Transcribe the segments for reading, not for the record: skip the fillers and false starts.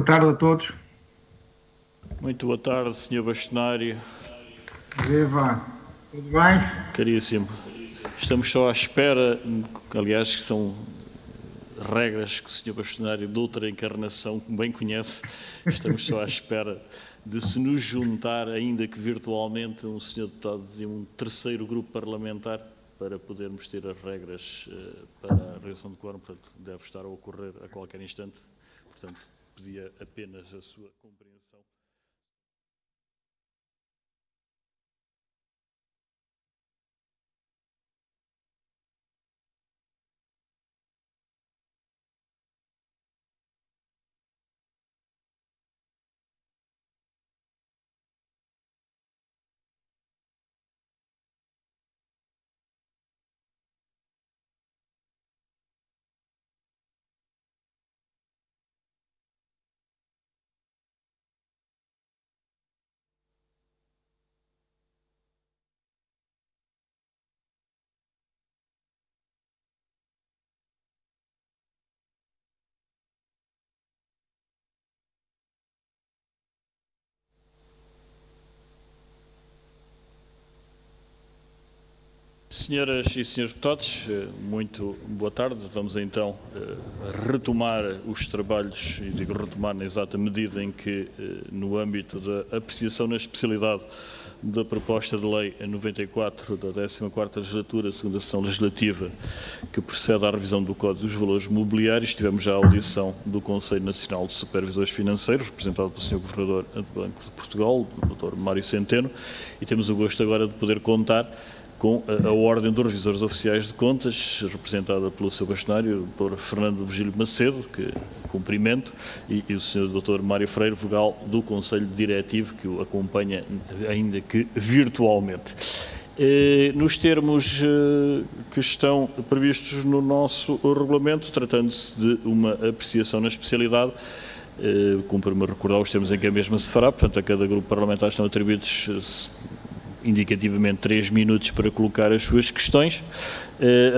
Boa tarde a todos. Muito boa tarde, Sr. Bastonário. Viva, tudo bem? Caríssimo. Estamos só à espera, aliás, que são regras que o Sr. Bastonário de outra encarnação, como bem conhece, estamos só à espera de se nos juntar, ainda que virtualmente, um Sr. Deputado de um terceiro grupo parlamentar para podermos ter as regras para a realização do quórum. Portanto, deve estar a ocorrer a qualquer instante. Portanto, pedia apenas a sua compreensão. Senhoras e senhores deputados, muito boa tarde. Vamos então retomar os trabalhos, e digo retomar na exata medida em que, no âmbito da apreciação na especialidade da proposta de lei 94 da 14ª legislatura, segunda sessão legislativa, que procede à revisão do Código dos Valores Mobiliários, tivemos já a audição do Conselho Nacional de Supervisores Financeiros, representado pelo Sr. Governador do Banco de Portugal, o Dr. Mário Centeno, e temos o gosto agora de poder contar com a Ordem dos Revisores Oficiais de Contas, representada pelo Sr. Bastonário, o Dr. Fernando Virgílio Macedo, que cumprimento, e o Sr. Dr. Mário Freire, vogal do Conselho Diretivo, que o acompanha, ainda que virtualmente. Nos termos que estão previstos no nosso regulamento, tratando-se de uma apreciação na especialidade, cumpre-me recordar os termos em que a mesma se fará, portanto, a cada grupo parlamentar estão atribuídos indicativamente 3 minutos para colocar as suas questões,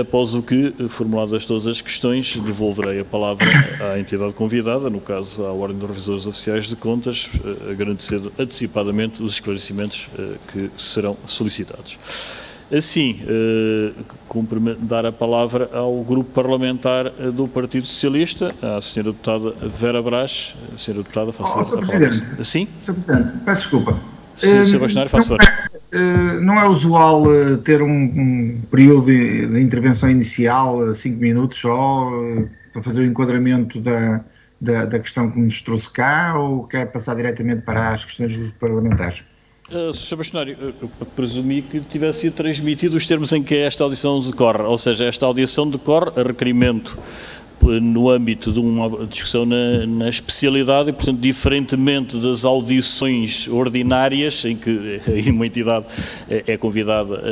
após o que, formuladas todas as questões, devolverei a palavra à entidade convidada, no caso à Ordem dos Revisores Oficiais de Contas, agradecendo antecipadamente os esclarecimentos que serão solicitados. Assim, cumpre-me dar a palavra ao grupo parlamentar do Partido Socialista, à Sra. Deputada Vera Brás. Sra. Deputada, faço a palavra. Sim? Sr. Presidente, peço desculpa. Sr. Bastonário, faço favor. Não é usual ter um período de intervenção inicial, 5 minutos só, para fazer o enquadramento da questão que nos trouxe cá, ou quer passar diretamente para as questões dos parlamentares? Sr. Bastonário, eu presumi que tivesse sido transmitido os termos em que esta audição decorre, ou seja, esta audição decorre a requerimento no âmbito de uma discussão na especialidade e, portanto, diferentemente das audições ordinárias, em que uma entidade é convidada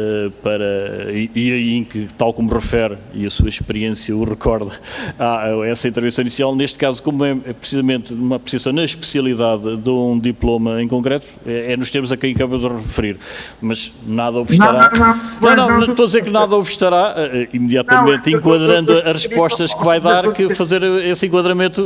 e aí em que, tal como refere, e a sua experiência o recorda, há essa intervenção inicial. Neste caso, como é precisamente uma apreciação na especialidade de um diploma em concreto, é nos termos a quem acabo de referir, mas nada obstará. Não estou a dizer que nada obstará, imediatamente enquadrando as respostas que vai dar, que fazer esse enquadramento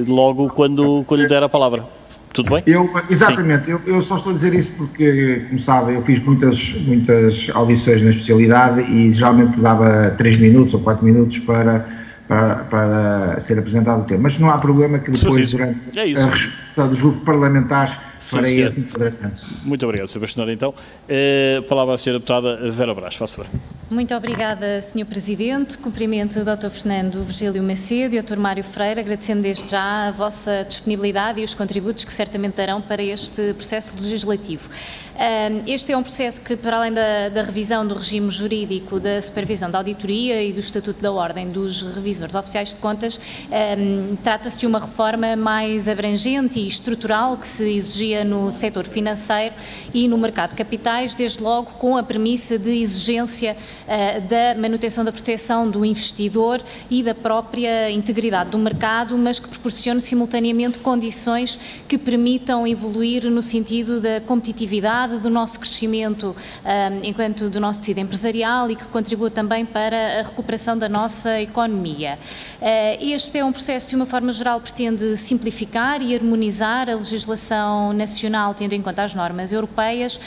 logo quando lhe der a palavra. Tudo bem? Exatamente. Eu só estou a dizer isso porque, como sabe, eu fiz muitas audições na especialidade e geralmente dava 3 minutos ou 4 minutos para ser apresentado o tema. Mas não há problema que depois, durante a resposta dos grupos parlamentares, farei esse enquadramento. Muito obrigado, Sr. Bastonário. Então, palavra à Sra. Deputada Vera Brás, faça favor. Muito obrigada, Sr. Presidente. Cumprimento o Dr. Fernando Virgílio Macedo e o Dr. Mário Freire, agradecendo desde já a vossa disponibilidade e os contributos que certamente darão para este processo legislativo. Este é um processo que, para além da revisão do regime jurídico da supervisão da auditoria e do Estatuto da Ordem dos Revisores Oficiais de Contas, trata-se de uma reforma mais abrangente e estrutural que se exigia no setor financeiro e no mercado de capitais, desde logo com a premissa de exigência da manutenção da proteção do investidor e da própria integridade do mercado, mas que proporcione simultaneamente condições que permitam evoluir no sentido da competitividade, do nosso crescimento enquanto do nosso tecido empresarial e que contribua também para a recuperação da nossa economia. Este é um processo que, de uma forma geral, pretende simplificar e harmonizar a legislação nacional, tendo em conta as normas europeias,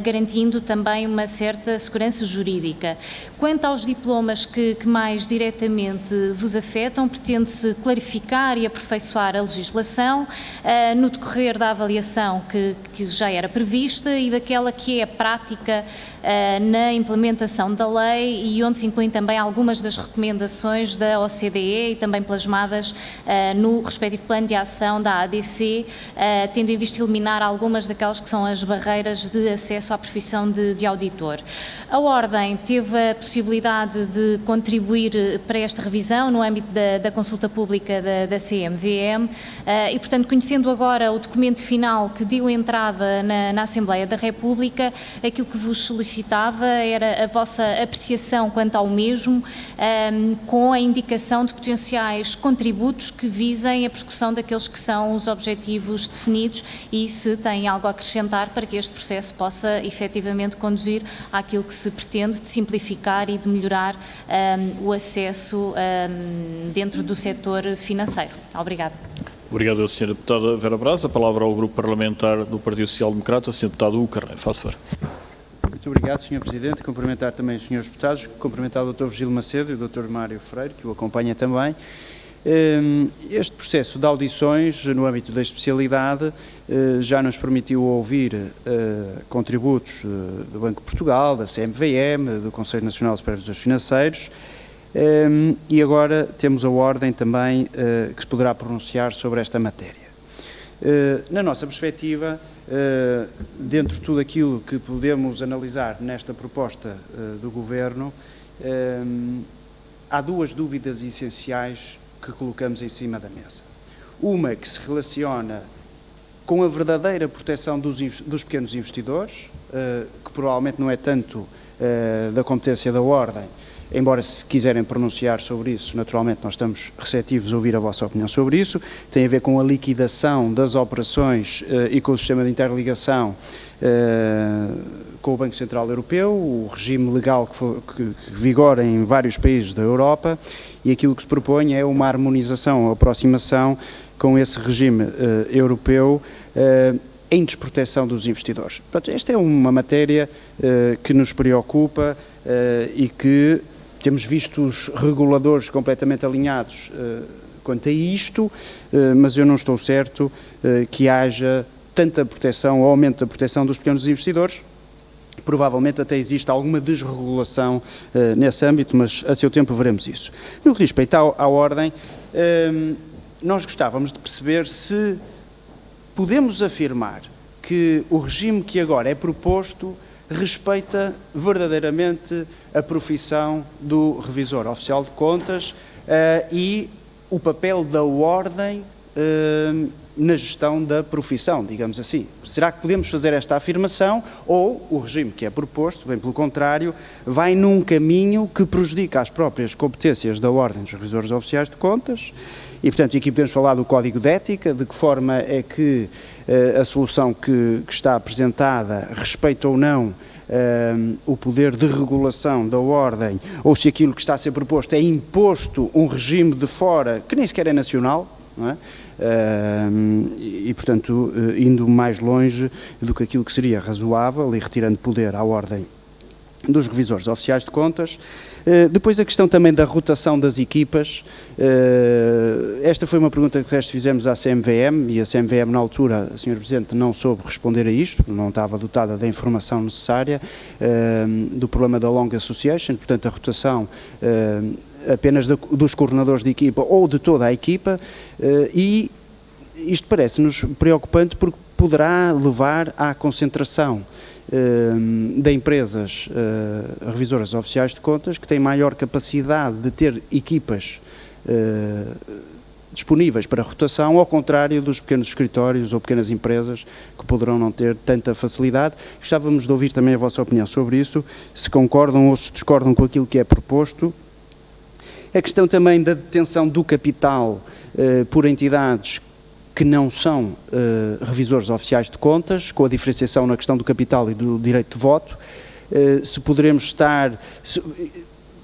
garantindo também uma certa segurança jurídica. Quanto aos diplomas que mais diretamente vos afetam, pretende-se clarificar e aperfeiçoar a legislação no decorrer da avaliação que já era prevista e daquela que é a prática na implementação da lei e onde se incluem também algumas das recomendações da OCDE e também plasmadas no respectivo plano de ação da ADC, tendo em vista eliminar algumas daquelas que são as barreiras de acesso à profissão de auditor. A Ordem teve a possibilidade de contribuir para esta revisão no âmbito da consulta pública da CMVM e, portanto, conhecendo agora o documento final que deu entrada na Assembleia da República, aquilo que vos solicitava era a vossa apreciação quanto ao mesmo, com a indicação de potenciais contributos que visem a persecução daqueles que são os objetivos definidos e se têm algo a acrescentar para que este processo possa efetivamente conduzir àquilo que se pretende de simplificar e de melhorar o acesso dentro do setor financeiro. Obrigada. Obrigado, Sra. Deputada Vera Braz. A palavra ao Grupo Parlamentar do Partido Social Democrata, Sr. Deputado Hugo Carneiro. Faça favor. Muito obrigado, Sr. Presidente. Cumprimentar também os Srs. Deputados, cumprimentar o Dr. Virgílio Macedo e o Dr. Mário Freire, que o acompanha também. Este processo de audições no âmbito da especialidade já nos permitiu ouvir contributos do Banco de Portugal, da CMVM, do Conselho Nacional de Supervisores Financeiros e agora temos a Ordem também que se poderá pronunciar sobre esta matéria. Na nossa perspectiva, dentro de tudo aquilo que podemos analisar nesta proposta do Governo, há duas dúvidas essenciais que colocamos em cima da mesa. Uma que se relaciona com a verdadeira proteção dos pequenos investidores, que provavelmente não é tanto da competência da Ordem, embora se quiserem pronunciar sobre isso, naturalmente nós estamos receptivos a ouvir a vossa opinião sobre isso. Tem a ver com a liquidação das operações e com o sistema de interligação com o Banco Central Europeu, o regime legal que vigora em vários países da Europa, e aquilo que se propõe é uma harmonização, uma aproximação com esse regime europeu em desproteção dos investidores. Portanto, esta é uma matéria que nos preocupa e que temos visto os reguladores completamente alinhados quanto a isto, mas eu não estou certo que haja tanta proteção ou aumento da proteção dos pequenos investidores. Provavelmente até existe alguma desregulação nesse âmbito, mas a seu tempo veremos isso. No que diz respeito à Ordem, nós gostávamos de perceber se podemos afirmar que o regime que agora é proposto respeita verdadeiramente a profissão do Revisor Oficial de Contas e o papel da Ordem na gestão da profissão, digamos assim. Será que podemos fazer esta afirmação ou o regime que é proposto, bem pelo contrário, vai num caminho que prejudica as próprias competências da Ordem dos Revisores Oficiais de Contas e, portanto, aqui podemos falar do Código de Ética, de que forma é que a solução que está apresentada respeita ou não o poder de regulação da Ordem, ou se aquilo que está a ser proposto é imposto um regime de fora que nem sequer é nacional, não é? E, portanto, indo mais longe do que aquilo que seria razoável e retirando poder à Ordem dos Revisores Oficiais de Contas. Depois a questão também da rotação das equipas. Esta foi uma pergunta que de resto fizemos à CMVM e a CMVM na altura, a Sr. Presidente, não soube responder a isto, não estava dotada da informação necessária do problema da Long Association, portanto a rotação apenas dos coordenadores de equipa ou de toda a equipa, e isto parece-nos preocupante porque poderá levar à concentração de empresas revisoras oficiais de contas que têm maior capacidade de ter equipas disponíveis para rotação, ao contrário dos pequenos escritórios ou pequenas empresas que poderão não ter tanta facilidade. Gostávamos de ouvir também a vossa opinião sobre isso, se concordam ou se discordam com aquilo que é proposto. A questão também da detenção do capital por entidades que não são revisores oficiais de contas, com a diferenciação na questão do capital e do direito de voto. Se poderemos estar...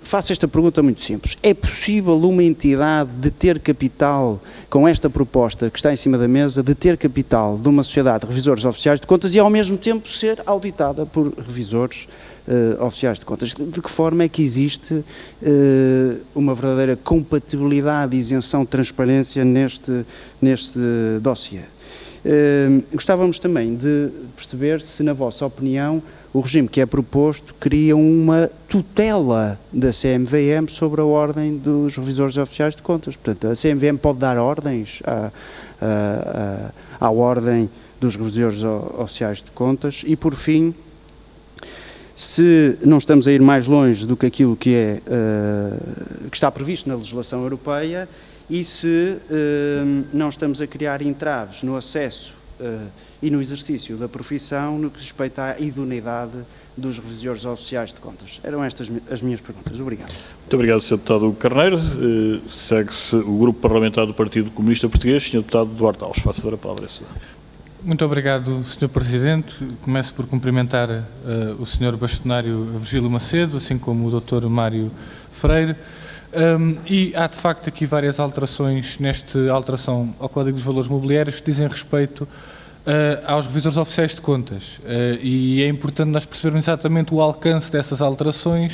Faço esta pergunta muito simples. É possível uma entidade de ter capital, com esta proposta que está em cima da mesa, de ter capital de uma sociedade de revisores oficiais de contas e ao mesmo tempo ser auditada por revisores oficiais de contas? De que forma é que existe uma verdadeira compatibilidade, isenção, transparência neste dossiê? Gostávamos também de perceber se, na vossa opinião, o regime que é proposto cria uma tutela da CMVM sobre a ordem dos revisores oficiais de contas. Portanto, a CMVM pode dar ordens à ordem dos revisores oficiais de contas. E, por fim, se não estamos a ir mais longe do que aquilo que está previsto na legislação europeia e se não estamos a criar entraves no acesso e no exercício da profissão no que respeita à idoneidade dos revisores oficiais de contas. Eram estas as minhas perguntas. Obrigado. Muito obrigado, Sr. Deputado Carneiro. Segue-se o Grupo Parlamentar do Partido Comunista Português, Sr. Deputado Duarte Alves. Faço a palavra, Sr. Muito obrigado, Sr. Presidente. Começo por cumprimentar o Sr. Bastonário Virgílio Macedo, assim como o Dr. Mário Freire. E há, de facto, aqui várias alterações nesta alteração ao Código dos Valores Mobiliários que dizem respeito aos revisores oficiais de contas. E é importante nós percebermos exatamente o alcance dessas alterações,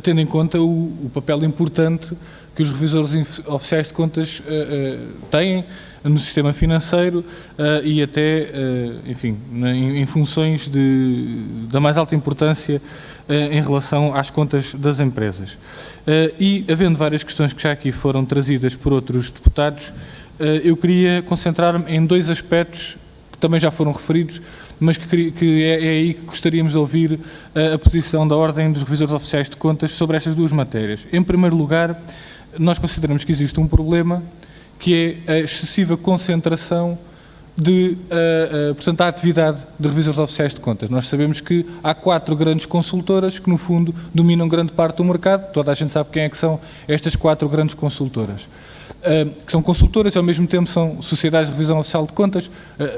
tendo em conta o papel importante que os revisores oficiais de contas têm no sistema financeiro e até, enfim, em funções da mais alta importância em relação às contas das empresas. E, havendo várias questões que já aqui foram trazidas por outros deputados, eu queria concentrar-me em dois aspectos que também já foram referidos, mas que é aí que gostaríamos de ouvir a posição da Ordem dos Revisores Oficiais de Contas sobre estas duas matérias. Em primeiro lugar, nós consideramos que existe um problema, que é a excessiva concentração portanto, a atividade de revisores oficiais de contas. Nós sabemos que há 4 grandes consultoras que, no fundo, dominam grande parte do mercado. Toda a gente sabe quem é que são estas 4 grandes consultoras. Que são consultoras e, ao mesmo tempo, são sociedades de revisão oficial de contas.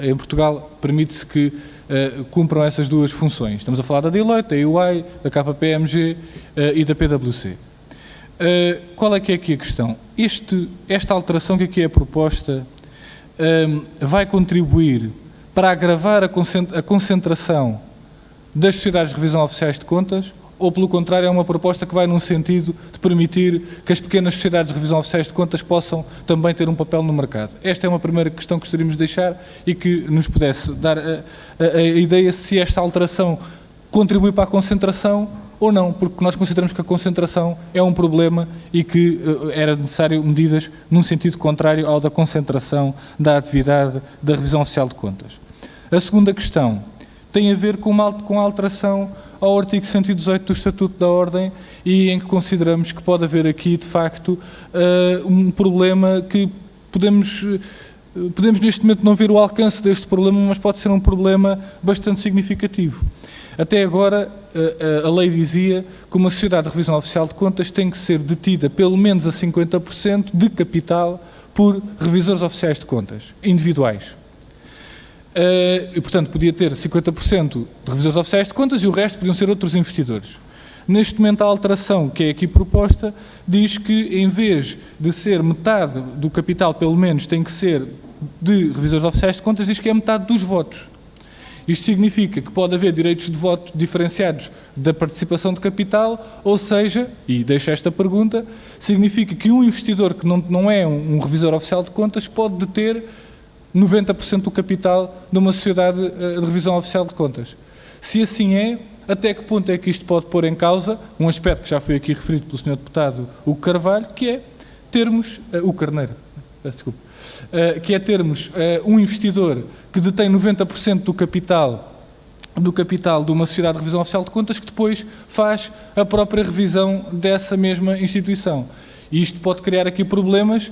Em Portugal, permite-se que cumpram essas duas funções. Estamos a falar da Deloitte, da EY, da KPMG e da PwC. Qual é que é aqui a questão? Esta alteração que aqui é proposta vai contribuir para agravar a concentração das sociedades de revisão oficiais de contas ou, pelo contrário, é uma proposta que vai num sentido de permitir que as pequenas sociedades de revisão oficiais de contas possam também ter um papel no mercado? Esta é uma primeira questão que gostaríamos de deixar e que nos pudesse dar a ideia se esta alteração contribui para a concentração ou não, porque nós consideramos que a concentração é um problema e que era necessário medidas num sentido contrário ao da concentração da atividade da revisão oficial de contas. A segunda questão tem a ver com a alteração ao artigo 118 do Estatuto da Ordem e em que consideramos que pode haver aqui, de facto, um problema que podemos neste momento não ver o alcance deste problema, mas pode ser um problema bastante significativo. Até agora, a lei dizia que uma sociedade de revisão oficial de contas tem que ser detida pelo menos a 50% de capital por revisores oficiais de contas, individuais. E, portanto, podia ter 50% de revisores oficiais de contas e o resto podiam ser outros investidores. Neste momento, a alteração que é aqui proposta diz que, em vez de ser metade do capital, pelo menos, tem que ser de revisores oficiais de contas, diz que é metade dos votos. Isto significa que pode haver direitos de voto diferenciados da participação de capital, ou seja, e deixo esta pergunta, significa que um investidor que não é um revisor oficial de contas pode deter 90% do capital de uma sociedade de revisão oficial de contas. Se assim é, até que ponto é que isto pode pôr em causa um aspecto que já foi aqui referido pelo Sr. Deputado Hugo Carvalho, que é termos... o Carneiro, desculpe. Que é termos um investidor que detém 90% do capital de uma sociedade de revisão oficial de contas que depois faz a própria revisão dessa mesma instituição. E isto pode criar aqui problemas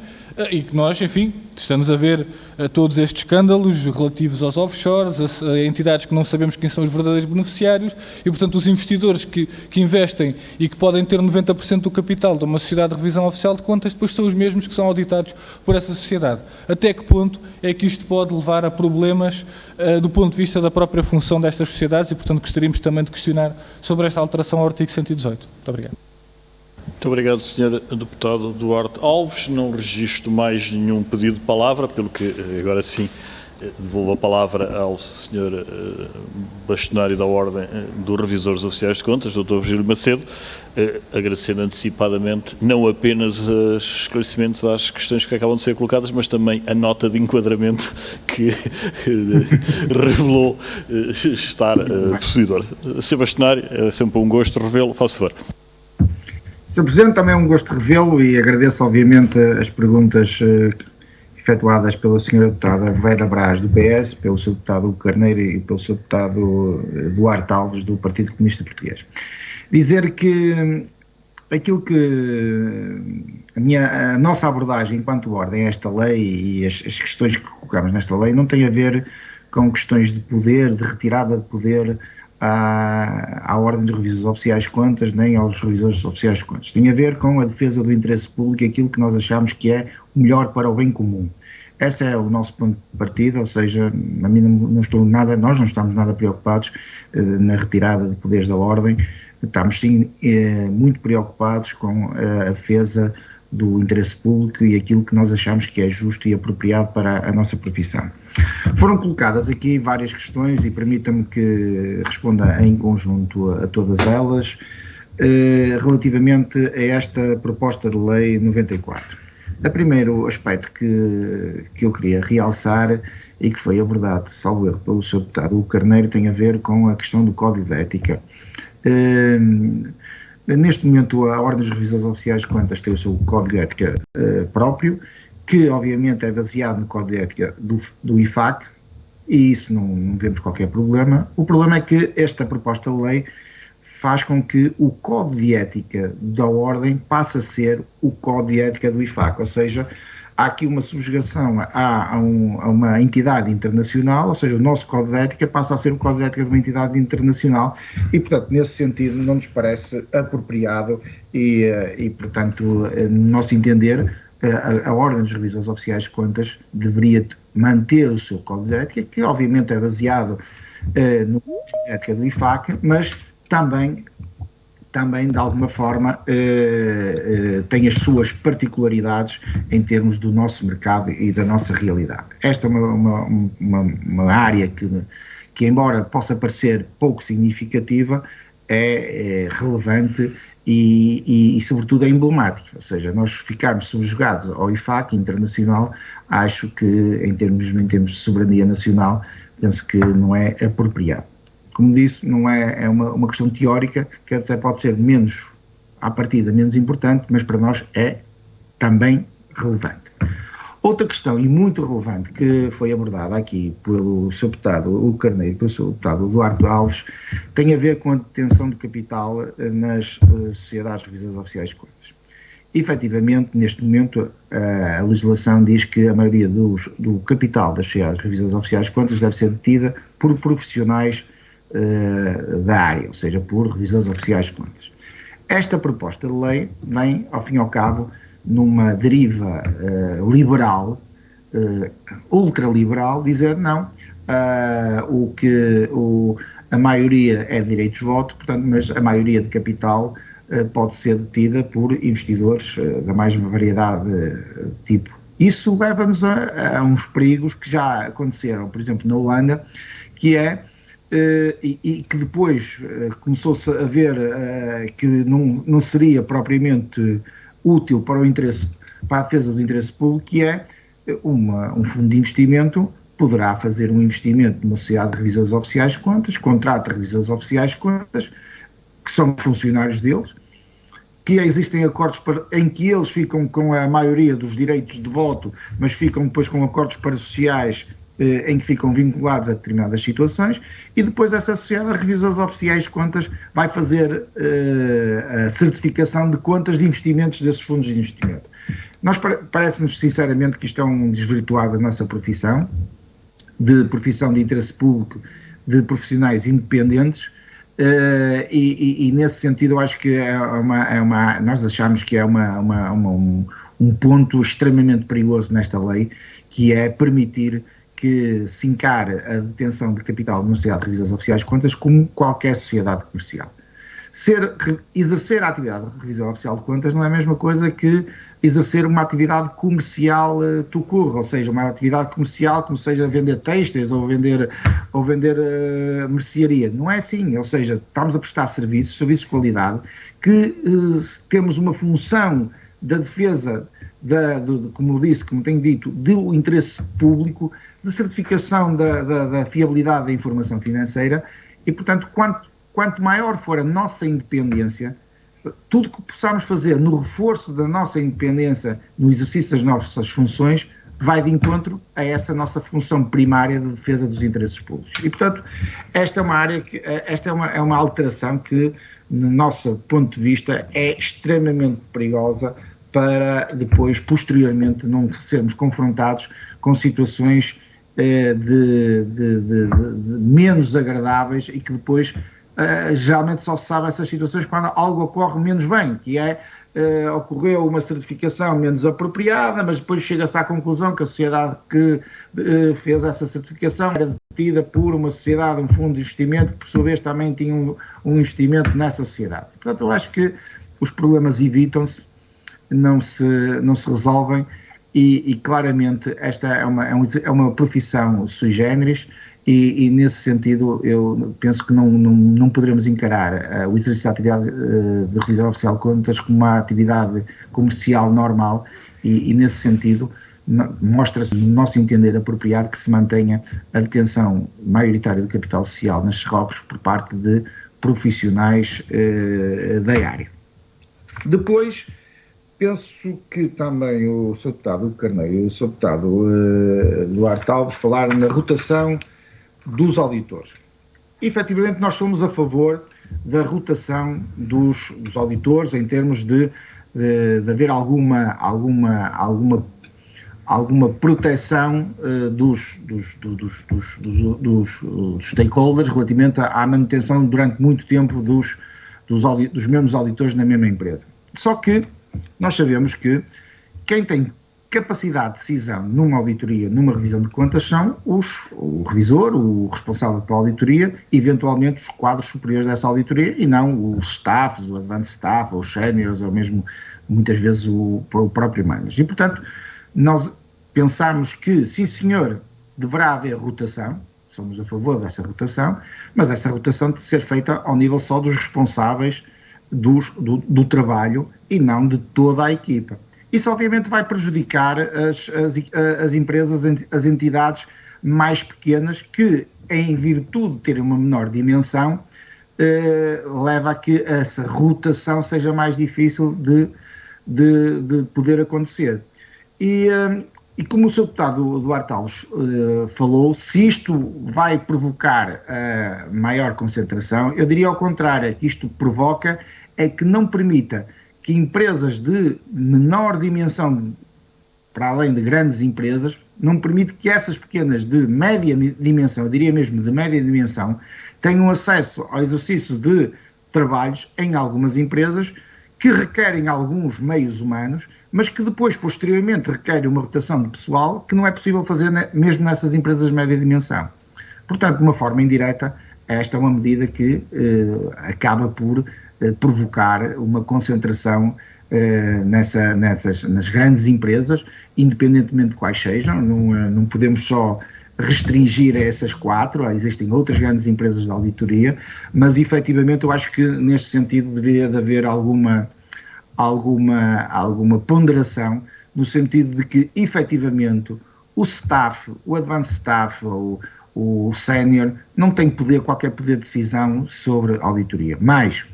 e que nós, enfim, estamos a ver todos estes escândalos relativos aos offshores, a entidades que não sabemos quem são os verdadeiros beneficiários e, portanto, os investidores que investem e que podem ter 90% do capital de uma sociedade de revisão oficial de contas, depois são os mesmos que são auditados por essa sociedade. Até que ponto é que isto pode levar a problemas do ponto de vista da própria função destas sociedades e, portanto, gostaríamos também de questionar sobre esta alteração ao artigo 118. Muito obrigado. Muito obrigado, Sr. Deputado Duarte Alves. Não registro mais nenhum pedido de palavra, pelo que agora sim devolvo a palavra ao Sr. Bastonário da Ordem dos Revisores Oficiais de Contas, Dr. Virgílio Macedo, agradecendo antecipadamente não apenas os esclarecimentos às questões que acabam de ser colocadas, mas também a nota de enquadramento que revelou estar possuidor. Sr. Bastonário, é sempre um gosto revê-lo. Faça favor. Sr. Presidente, também é um gosto revê-lo e agradeço obviamente as perguntas efetuadas pela Sra. Deputada Vera Brás do PS, pelo Sr. Deputado Hugo Carneiro e pelo Sr. Deputado Duarte Alves do Partido Comunista Português. Dizer que aquilo que a nossa abordagem enquanto ordem a esta lei e as questões que colocamos nesta lei não tem a ver com questões de poder, de retirada de poder à Ordem dos Revisores Oficiais de Contas, nem aos Revisores Oficiais de Contas. Tem a ver com a defesa do interesse público e aquilo que nós achamos que é o melhor para o bem comum. Esse é o nosso ponto de partida, ou seja, a mim nós não estamos nada preocupados na retirada de poderes da Ordem, estamos sim muito preocupados com a defesa do interesse público e aquilo que nós achamos que é justo e apropriado para a nossa profissão. Foram colocadas aqui várias questões e permita-me que responda em conjunto a todas elas relativamente a esta proposta de lei 94. O primeiro aspecto que eu queria realçar e que foi abordado, salvo erro, pelo Sr. Deputado Hugo Carneiro, tem a ver com a questão do Código de Ética. Neste momento, a Ordem dos Revisores Oficiais de Contas tem o seu Código de Ética próprio, que obviamente é baseado no Código de Ética do IFAC, e isso não vemos qualquer problema. O problema é que esta proposta de lei faz com que o Código de Ética da Ordem passe a ser o Código de Ética do IFAC, ou seja, há aqui uma subjugação a uma entidade internacional, ou seja, o nosso Código de Ética passa a ser o Código de Ética de uma entidade internacional e, portanto, nesse sentido não nos parece apropriado e portanto, no nosso entender, a Ordem dos Revisores Oficiais de Contas deveria manter o seu Código de Ética, que obviamente é baseado no Código de Ética do IFAC, mas também de alguma forma tem as suas particularidades em termos do nosso mercado e da nossa realidade. Esta é uma área que embora possa parecer pouco significativa, é relevante e sobretudo é emblemática, ou seja, nós ficarmos subjugados ao IFAC internacional, acho que em termos de soberania nacional, penso que não é apropriado. Como disse, não é uma questão teórica, que até pode ser à partida menos importante, mas para nós é também relevante. Outra questão, e muito relevante, que foi abordada aqui pelo Sr. Deputado Hugo Carneiro e pelo Sr. Deputado Duarte Alves, tem a ver com a detenção de capital nas sociedades revisoras oficiais de contas. Efetivamente, neste momento, a legislação diz que a maioria do capital das sociedades revisoras oficiais de contas deve ser detida por profissionais da área, ou seja, por revisores oficiais de contas. Esta proposta de lei vem, ao fim e ao cabo, numa deriva liberal, ultraliberal, dizer não, a maioria é de direitos de voto, portanto, mas a maioria de capital pode ser detida por investidores da mais variedade de tipo. Isso leva-nos a uns perigos que já aconteceram, por exemplo, na Holanda, que é e que depois começou-se a ver que não seria propriamente útil para a defesa do interesse público, que é um fundo de investimento poderá fazer um investimento numa sociedade de revisores oficiais de contas, contrata revisores oficiais de contas, que são funcionários deles, que existem acordos em que eles ficam com a maioria dos direitos de voto, mas ficam depois com acordos parasociais em que ficam vinculados a determinadas situações, e depois essa sociedade de revisores oficiais de contas vai fazer a certificação de contas de investimentos desses fundos de investimento. Parece-nos sinceramente que isto é um desvirtuado da nossa profissão de interesse público, de profissionais independentes, e nesse sentido eu acho que nós achamos que é um ponto extremamente perigoso nesta lei, que é permitir que se encare a detenção de capital de uma sociedade de revisores oficiais de contas como qualquer sociedade comercial. Exercer a atividade de revisão oficial de contas não é a mesma coisa que exercer uma atividade comercial tout court, ou seja, uma atividade comercial como seja vender têxteis ou vender mercearia. Não é assim, ou seja, estamos a prestar serviços de qualidade, que temos uma função da defesa, como tenho dito, do interesse público, de certificação da fiabilidade da informação financeira, e, portanto, quanto maior for a nossa independência, tudo que possamos fazer no reforço da nossa independência, no exercício das nossas funções, vai de encontro a essa nossa função primária de defesa dos interesses públicos. E, portanto, esta é uma alteração que, no nosso ponto de vista, é extremamente perigosa para depois, posteriormente, não sermos confrontados com situações de menos agradáveis e que depois geralmente só se sabe essas situações quando algo ocorre menos bem, que é ocorreu uma certificação menos apropriada, mas depois chega-se à conclusão que a sociedade que fez essa certificação era detida por uma sociedade, um fundo de investimento, que por sua vez também tinha um investimento nessa sociedade. Portanto, eu acho que os problemas evitam-se, não se resolvem, e claramente esta é uma profissão sui generis, e nesse sentido eu penso que não poderemos encarar o exercício da atividade de revisão oficial de contas como uma atividade comercial normal, e nesse sentido mostra-se, no nosso entender, apropriado que se mantenha a detenção maioritária do capital social nas SROCs por parte de profissionais da área. Depois, penso que também o Sr. Deputado Carneiro e o Sr. Deputado Duarte Alves falaram na rotação dos auditores. Efetivamente, nós somos a favor da rotação dos auditores, em termos de haver alguma proteção dos stakeholders relativamente à manutenção durante muito tempo dos mesmos auditores na mesma empresa. Só que nós sabemos que quem tem capacidade de decisão numa auditoria, numa revisão de contas, são o revisor, o responsável pela auditoria, eventualmente os quadros superiores dessa auditoria, e não os staffs, o advanced staff, ou os seniors, ou mesmo, muitas vezes, o próprio manager. E, portanto, nós pensamos que, sim senhor, deverá haver rotação, somos a favor dessa rotação, mas essa rotação tem de ser feita ao nível só dos responsáveis do trabalho e não de toda a equipa. Isso obviamente vai prejudicar as empresas, as entidades mais pequenas, que, em virtude de terem uma menor dimensão, leva a que essa rotação seja mais difícil de poder acontecer. E como o Sr. Deputado Duarte Alves falou, se isto vai provocar maior concentração, eu diria ao contrário, que isto provoca é que não permita que empresas de menor dimensão, para além de grandes empresas, não permite que essas pequenas de média dimensão, eu diria mesmo de média dimensão, tenham acesso ao exercício de trabalhos em algumas empresas que requerem alguns meios humanos, mas que depois, posteriormente, requerem uma rotação de pessoal que não é possível fazer mesmo nessas empresas de média dimensão. Portanto, de uma forma indireta, esta é uma medida que acaba por provocar uma concentração nas grandes empresas, independentemente de quais sejam. Não podemos só restringir a essas 4, existem outras grandes empresas de auditoria, mas efetivamente eu acho que neste sentido deveria de haver alguma ponderação, no sentido de que efetivamente o staff, o advanced staff ou o sénior não tem qualquer poder de decisão sobre a auditoria. Mas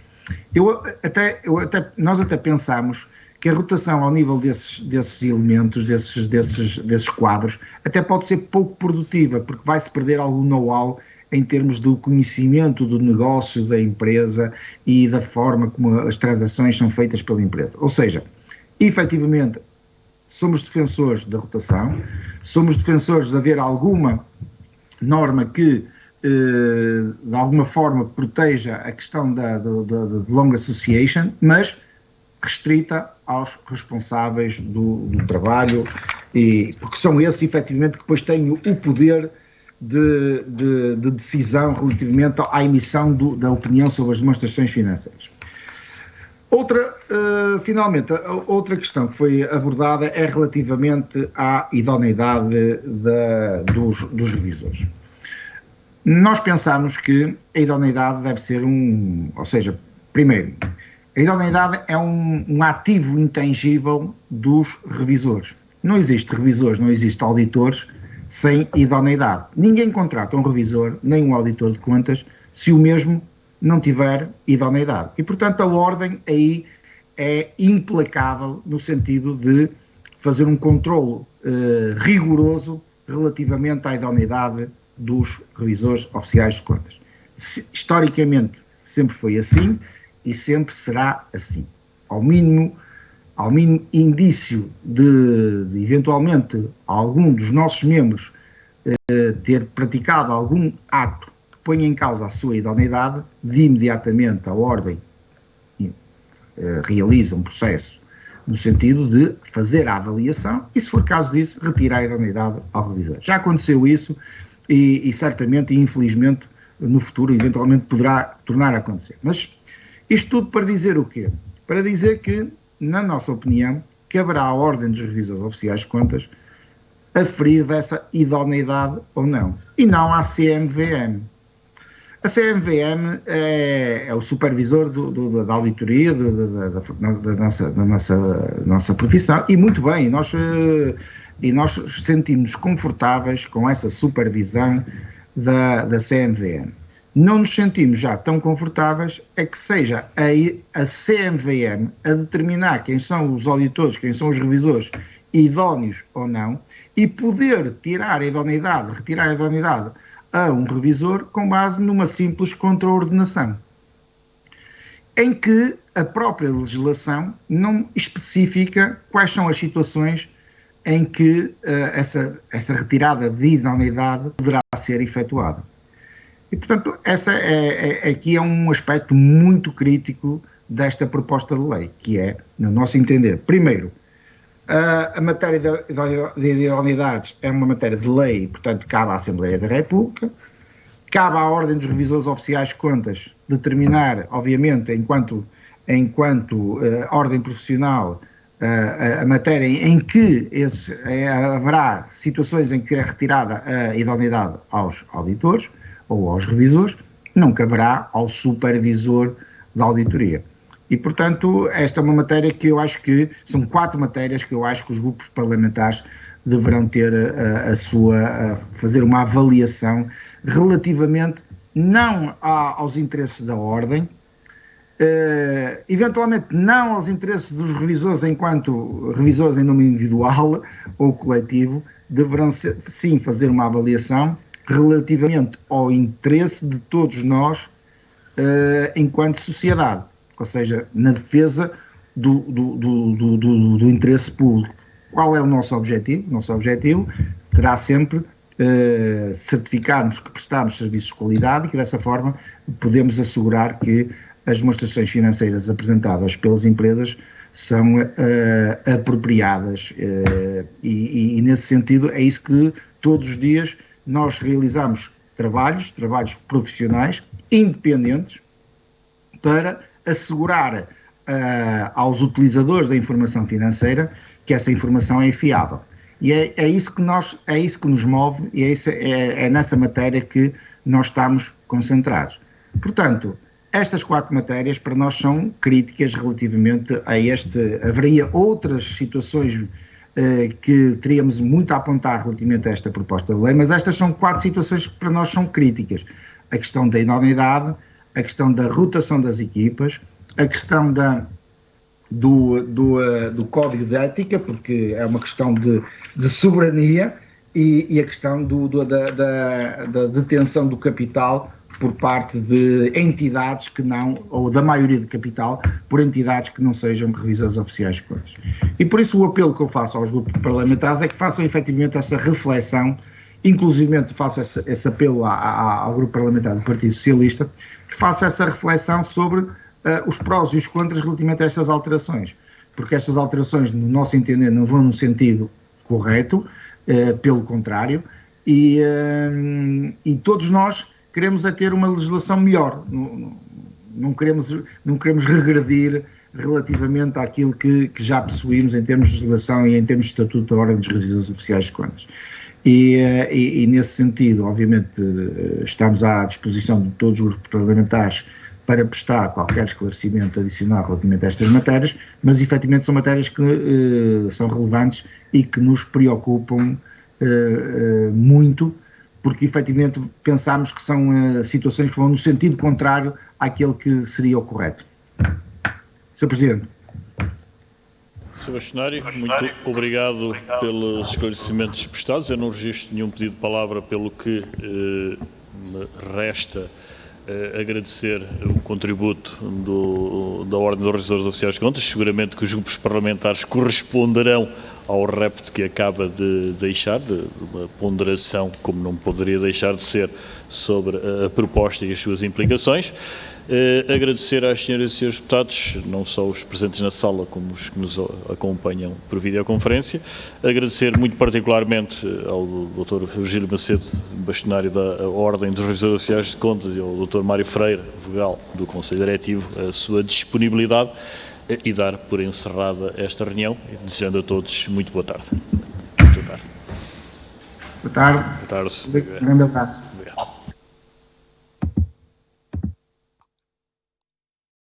nós até pensamos que a rotação ao nível desses elementos, desses quadros, até pode ser pouco produtiva, porque vai-se perder algum know-how em termos do conhecimento do negócio da empresa e da forma como as transações são feitas pela empresa. Ou seja, efetivamente, somos defensores da rotação, somos defensores de haver alguma norma que, de alguma forma, proteja a questão da long association, mas restrita aos responsáveis do trabalho, porque são esses, efetivamente, que depois têm o poder de decisão relativamente à emissão da opinião sobre as demonstrações financeiras. Finalmente, outra questão que foi abordada é relativamente à idoneidade dos revisores. Nós pensamos que a idoneidade deve ser ou seja, primeiro, a idoneidade é um ativo intangível dos revisores. Não existe revisores, não existe auditores sem idoneidade. Ninguém contrata um revisor, nem um auditor de contas, se o mesmo não tiver idoneidade. E, portanto, a ordem aí é implacável no sentido de fazer um controlo rigoroso relativamente à idoneidade dos revisores oficiais de contas. Historicamente, sempre foi assim e sempre será assim. Ao mínimo indício de eventualmente, algum dos nossos membros ter praticado algum ato que ponha em causa a sua idoneidade, de imediatamente a ordem realiza um processo no sentido de fazer a avaliação e, se for caso disso, retirar a idoneidade ao revisor. Já aconteceu isso e certamente e infelizmente no futuro eventualmente poderá tornar a acontecer. Mas isto tudo para dizer o quê? Para dizer que, na nossa opinião, caberá à ordem dos revisores oficiais de contas aferir dessa idoneidade ou não, e não à CMVM. A CMVM é o supervisor da auditoria da nossa profissão, e muito bem, nós sentimos confortáveis com essa supervisão da CMVM. Não nos sentimos já tão confortáveis é que seja a CMVM a determinar quem são os auditores, quem são os revisores idóneos ou não, e poder retirar a idoneidade a um revisor com base numa simples contraordenação, em que a própria legislação não especifica quais são as situações em que essa retirada de idoneidade poderá ser efetuada. E, portanto, aqui é um aspecto muito crítico desta proposta de lei, que é, no nosso entender, primeiro, a matéria de idoneidades é uma matéria de lei, portanto, cabe à Assembleia da República, cabe à Ordem dos Revisores Oficiais de Contas determinar, obviamente, enquanto ordem profissional, a matéria em que haverá situações em que é retirada a idoneidade aos auditores ou aos revisores, não caberá ao supervisor da auditoria. E, portanto, esta é uma matéria que eu acho que, são 4 matérias que eu acho que os grupos parlamentares deverão ter fazer uma avaliação relativamente não aos interesses da ordem, eventualmente não aos interesses dos revisores enquanto revisores em nome individual ou coletivo, deverão sim fazer uma avaliação relativamente ao interesse de todos nós enquanto sociedade, ou seja, na defesa do interesse público. Qual é o nosso objetivo? O nosso objetivo terá sempre certificarmos que prestamos serviços de qualidade e que dessa forma podemos assegurar que as demonstrações financeiras apresentadas pelas empresas são apropriadas e nesse sentido é isso que todos os dias nós realizamos trabalhos profissionais independentes para assegurar aos utilizadores da informação financeira que essa informação é fiável. E é isso que nos move e é nessa matéria que nós estamos concentrados. Portanto, estas 4 matérias para nós são críticas relativamente a haveria outras situações que teríamos muito a apontar relativamente a esta proposta de lei, mas estas são 4 situações que para nós são críticas. A questão da idoneidade, a questão da rotação das equipas, a questão da do Código de Ética, porque é uma questão de soberania, e a questão da detenção do capital por parte de entidades que não, ou da maioria de capital, por entidades que não sejam revisores oficiais de contas. E por isso o apelo que eu faço aos grupos parlamentares é que façam efetivamente essa reflexão, inclusivamente faço esse apelo ao grupo parlamentar do Partido Socialista, que faça essa reflexão sobre os prós e os contras relativamente a estas alterações, porque estas alterações, no nosso entender, não vão no sentido correto, pelo contrário, e todos nós queremos é ter uma legislação melhor, não queremos regredir relativamente àquilo que já possuímos em termos de legislação e em termos de estatuto da Ordem dos Revisores Oficiais de Contas. E nesse sentido, obviamente, estamos à disposição de todos os grupos parlamentares para prestar qualquer esclarecimento adicional relativamente a estas matérias, mas efetivamente são matérias que são relevantes e que nos preocupam muito, porque efetivamente pensamos que são situações que vão no sentido contrário àquele que seria o correto. Sr. Presidente. Sr. Bastonário, muito obrigado pelos esclarecimentos prestados. Eu não registro nenhum pedido de palavra, pelo que me resta agradecer o contributo da Ordem dos Revisores Oficiais de Contas. Seguramente que os grupos parlamentares corresponderão ao repto que acaba de deixar, de uma ponderação, como não poderia deixar de ser, sobre a proposta e as suas implicações. Agradecer às senhoras e senhores deputados, não só os presentes na sala, como os que nos acompanham por videoconferência. Agradecer muito particularmente ao Dr. Virgílio Macedo, bastonário da Ordem dos Revisores Oficiais de Contas, e ao Dr. Mário Freire, vogal do Conselho Diretivo, a sua disponibilidade, e dar por encerrada esta reunião, desejando a todos muito boa tarde. Muito boa tarde. Boa tarde. Boa tarde. Um grande abraço.